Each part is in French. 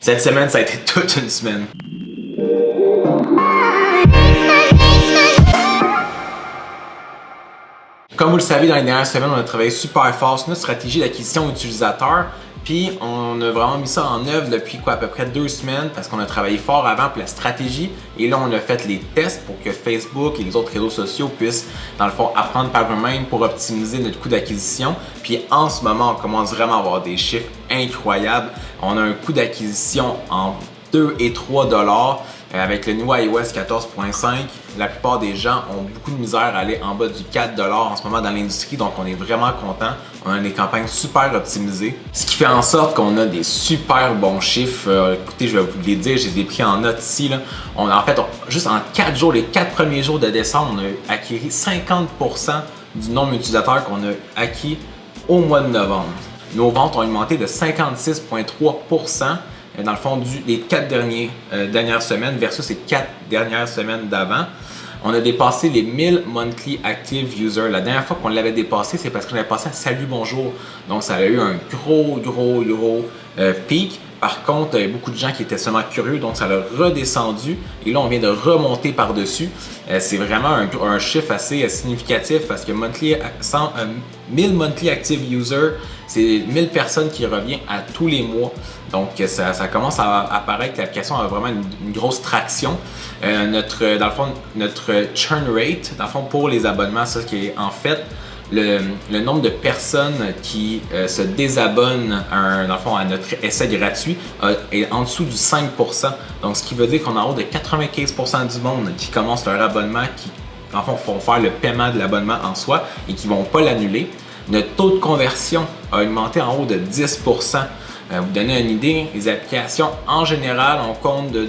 Cette semaine, ça a été toute une semaine. Comme vous le savez, dans les dernières semaines, on a travaillé super fort sur notre stratégie d'acquisition utilisateur. Puis on a vraiment mis ça en œuvre depuis à peu près 2 semaines parce qu'on a travaillé fort avant pour la stratégie. Et là, on a fait les tests pour que Facebook et les autres réseaux sociaux puissent, dans le fond, apprendre par eux-mêmes pour optimiser notre coût d'acquisition. Puis en ce moment, on commence vraiment à avoir des chiffres incroyables. On a un coût d'acquisition en 2 et 3 dollars. Avec le nouveau iOS 14.5, la plupart des gens ont beaucoup de misère à aller en bas du 4$ en ce moment dans l'industrie, donc on est vraiment content. On a des campagnes super optimisées, ce qui fait en sorte qu'on a des super bons chiffres. Écoutez, je vais vous les dire, je les ai pris en note ici. Là. Juste en 4 jours, les 4 premiers jours de décembre, on a acquis 50% du nombre d'utilisateurs qu'on a acquis au mois de novembre. Nos ventes ont augmenté de 56,3%. Dans le fond, les 4 dernières semaines versus les 4 dernières semaines d'avant. On a dépassé les 1000 monthly active users. La dernière fois qu'on l'avait dépassé, c'est parce qu'on avait passé à Salut Bonjour. Donc, ça a eu un gros pic. Par contre, il y a beaucoup de gens qui étaient seulement curieux, donc ça l'a redescendu. Et là, on vient de remonter par-dessus. C'est vraiment un chiffre assez significatif parce que 1000 monthly active users, c'est 1000 personnes qui reviennent à tous les mois. Donc, ça commence à apparaître que l'application a vraiment une grosse traction. Dans le fond, notre churn rate, dans le fond, pour les abonnements, ça qui est en fait le nombre de personnes qui se désabonnent à notre essai gratuit est en dessous du 5%. Donc, ce qui veut dire qu'on a en haut de 95% du monde qui commence leur abonnement, qui en fond vont faire le paiement de l'abonnement en soi et qui ne vont pas l'annuler. Notre taux de conversion a augmenté en haut de 10%. Vous donner une idée, les applications en général, on compte de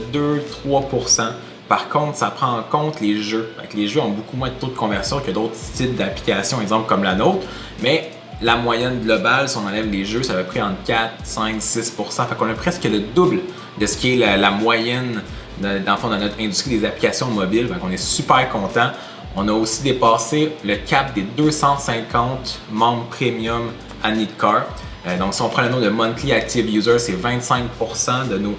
2-3%. Par contre, ça prend en compte les jeux. Les jeux ont beaucoup moins de taux de conversion que d'autres types d'applications, exemple comme la nôtre. Mais la moyenne globale, si on enlève les jeux, ça va près entre 4, 5, 6%. Fait qu'on a presque le double de ce qui est la moyenne dans notre industrie des applications mobiles. Fait qu'on est super content. On a aussi dépassé le cap des 250 membres premium à Needcar. Donc, si on prend le nombre de monthly active users, c'est 25% de nos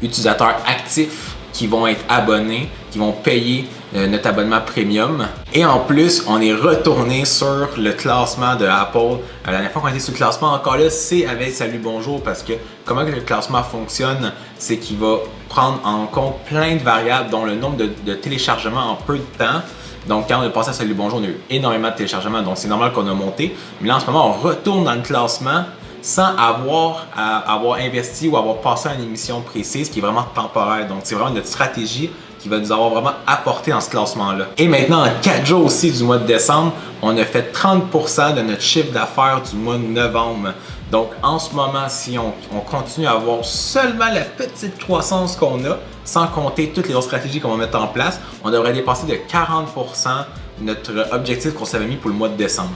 utilisateurs actifs qui vont être abonnés, qui vont payer notre abonnement premium. Et en plus, on est retourné sur le classement de Apple. La dernière fois qu'on était sur le classement, encore là, c'est avec Salut Bonjour parce que comment le classement fonctionne, c'est qu'il va prendre en compte plein de variables, dont le nombre de téléchargements en peu de temps. Donc, quand on est passé à Salut Bonjour, on a eu énormément de téléchargements, donc c'est normal qu'on a monté. Mais là, en ce moment, on retourne dans le classement sans avoir à avoir investi ou avoir passé à une émission précise qui est vraiment temporaire. Donc, c'est vraiment notre stratégie qui va nous avoir vraiment apporté dans ce classement-là. Et maintenant, en 4 jours aussi du mois de décembre, on a fait 30% de notre chiffre d'affaires du mois de novembre. Donc, en ce moment, si on continue à avoir seulement la petite croissance qu'on a, sans compter toutes les autres stratégies qu'on va mettre en place, on devrait dépasser de 40% notre objectif qu'on s'avait mis pour le mois de décembre.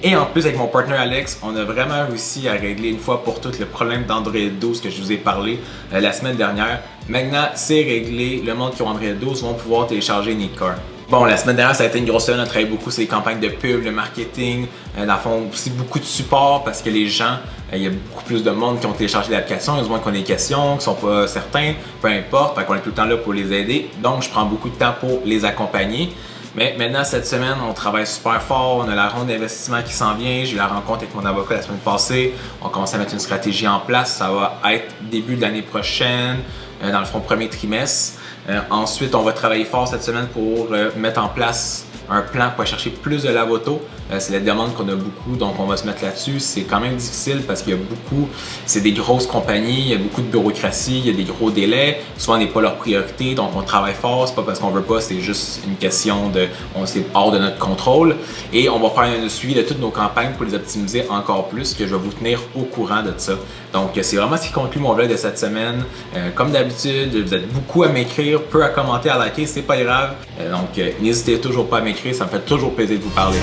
Et en plus, avec mon partenaire Alex, on a vraiment réussi à régler une fois pour toutes le problème d'Android 12 que je vous ai parlé la semaine dernière. Maintenant, c'est réglé. Le monde qui a Android 12 vont pouvoir télécharger Needcar. Bon, la semaine dernière, ça a été une grosse semaine. On a travaillé beaucoup sur les campagnes de pub, le marketing. Dans le fond, aussi beaucoup de support parce que les gens, il y a beaucoup plus de monde qui ont téléchargé l'application. Il y a du monde qui ont des questions, qui ne sont pas certains, peu importe. Fait qu'on est tout le temps là pour les aider. Donc, je prends beaucoup de temps pour les accompagner. Mais maintenant, cette semaine, on travaille super fort. On a la ronde d'investissement qui s'en vient. J'ai eu la rencontre avec mon avocat la semaine passée. On commence à mettre une stratégie en place. Ça va être début de l'année prochaine, dans le fond, premier trimestre. Ensuite, on va travailler fort cette semaine pour mettre en place un plan pour aller chercher plus de lave-auto. C'est la demande qu'on a beaucoup, donc on va se mettre là-dessus. C'est quand même difficile parce qu'il y a c'est des grosses compagnies, il y a beaucoup de bureaucratie, il y a des gros délais. Souvent, on n'est pas leur priorité, donc on travaille fort. C'est pas parce qu'on veut pas, c'est juste une question c'est hors de notre contrôle. Et on va faire un suivi de toutes nos campagnes pour les optimiser encore plus, que je vais vous tenir au courant de ça. Donc, c'est vraiment ce qui conclut mon vlog de cette semaine. Comme d'habitude, vous êtes beaucoup à m'écrire, peu à commenter, à liker, c'est pas grave. Donc, n'hésitez toujours pas à m'écrire, ça me fait toujours plaisir de vous parler.